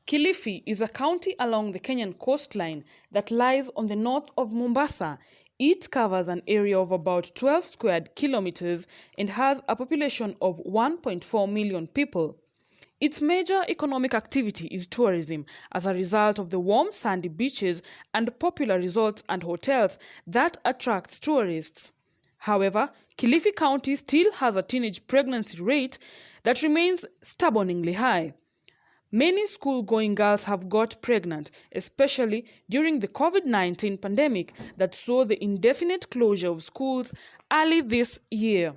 Kilifi is a county along the Kenyan coastline that lies on the north of Mombasa. It covers an area of about 12 squared kilometers and has a population of 1.4 million people. Its major economic activity is tourism as a result of the warm sandy beaches and popular resorts and hotels that attracts tourists. However, Kilifi County still has a teenage pregnancy rate that remains stubbornly high. Many school-going girls have got pregnant, especially during the COVID-19 pandemic that saw the indefinite closure of schools early this year.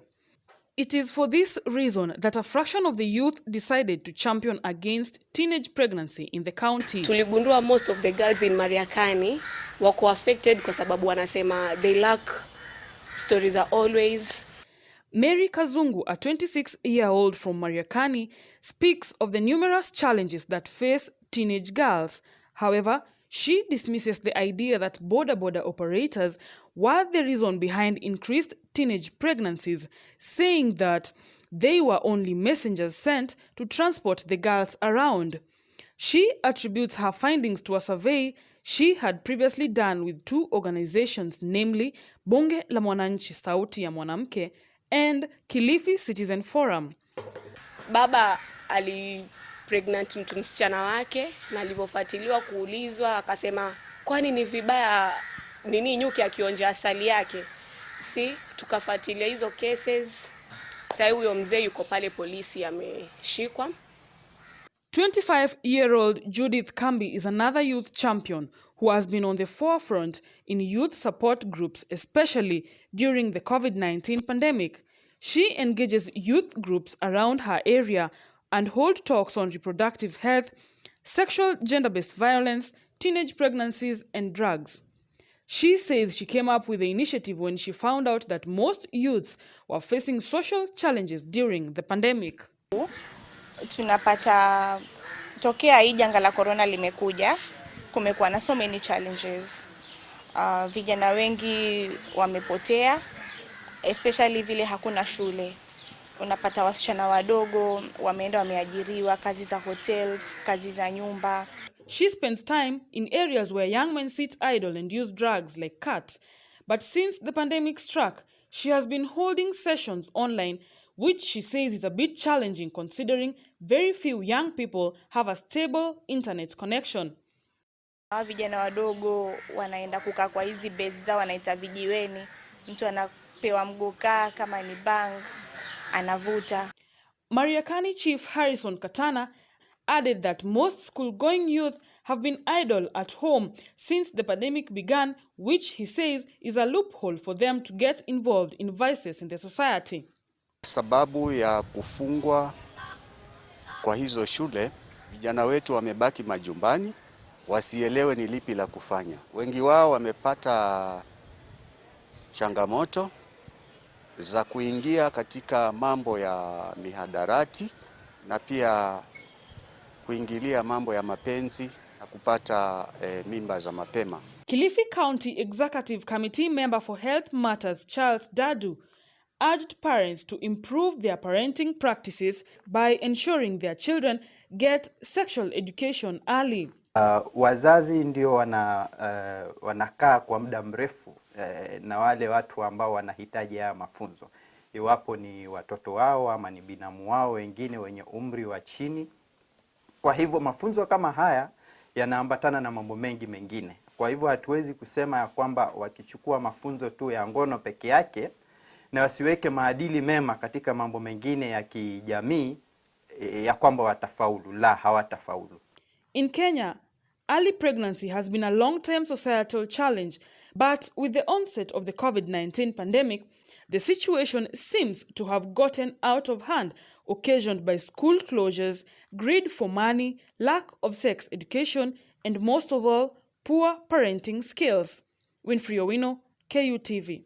It is for this reason that a fraction of the youth decided to champion against teenage pregnancy in the county. Tuligundua most of the girls in Mariakani wako affected kwa sababu wanasema they lack stories are always. Mary Kazungu, a 26-year-old from Mariakani, speaks of the numerous challenges that face teenage girls. However, she dismisses the idea that border operators were the reason behind increased teenage pregnancies, saying that they were only messengers sent to transport the girls around. She attributes her findings to a survey she had previously done with two organizations, namely Bunge la Mwananchi Sauti ya Mwanamke and Kilifi Citizen Forum. Baba alipregnant mtu msichana wake na alivyofuatiliwa kuulizwa akasema kwani ni vibaya nini nyuki akionja asali yake. Tukafuatilia hizo cases. Sasa huyo mzee yuko pale polisi ameshikwa. 25-year-old Judith Kambi is another youth champion who has been on the forefront in youth support groups, especially during the COVID-19 pandemic. She engages youth groups around her area and holds talks on reproductive health, sexual gender-based violence, teenage pregnancies, and drugs. She says she came up with the initiative when she found out that most youths were facing social challenges during the pandemic. Tunapata tokea hii janga la corona limekuja, kumekuwa na so many challenges. Vijana wengi wamepotea, especially vile hakuna shule. Unapata wasichana wadogo wameenda wameajiriwa kazi za hotels, kazi za nyumba. She spends time in areas where young men sit idle and use drugs like cat. But since the pandemic struck, she has been holding sessions online, which she says is a bit challenging considering very few young people have a stable internet connection. Vijana wadogo wanaenda kukaa kwa hizi base zao wanaita vijiweni. Mtu anapewa mgokaa kama ni bang, anavuta. Mariakani Chief Harrison Katana added that most school-going youth have been idle at home since the pandemic began, which he says is a loophole for them to get involved in vices in the society. Sababu ya kufungwa kwa hizo shule, vijana wetu wamebaki majumbani, wasielewe ni lipi la kufanya. Wengi wao wamepata changamoto za kuingia katika mambo ya mihadarati na pia kuingilia mambo ya mapenzi na kupata mimba za mapema. Kilifi County Executive Committee member for Health Matters Charles Dadu urged parents to improve their parenting practices by ensuring their children get sexual education early. Wazazi ndio wanakaa kwa muda mrefu na wale watu ambao wanahitaji haya mafunzo. Iwapo ni watoto wao ama ni binamu wao wengine wenye umri wa chini. Kwa hivyo mafunzo kama haya yanaambatana na mambo mengi mengine. Kwa hivyo hatuwezi kusema ya kwamba wakichukua mafunzo tu ya ngono peke yake na wasiweke maadili mema katika mambo mengine ya kijamii ya kwamba watafaulu. La, hawatafaulu. In Kenya, early pregnancy has been a long-term societal challenge, but with the onset of the COVID-19 pandemic, the situation seems to have gotten out of hand, occasioned by school closures, greed for money, lack of sex education, and most of all, poor parenting skills. Winfrey Owino, KUTV.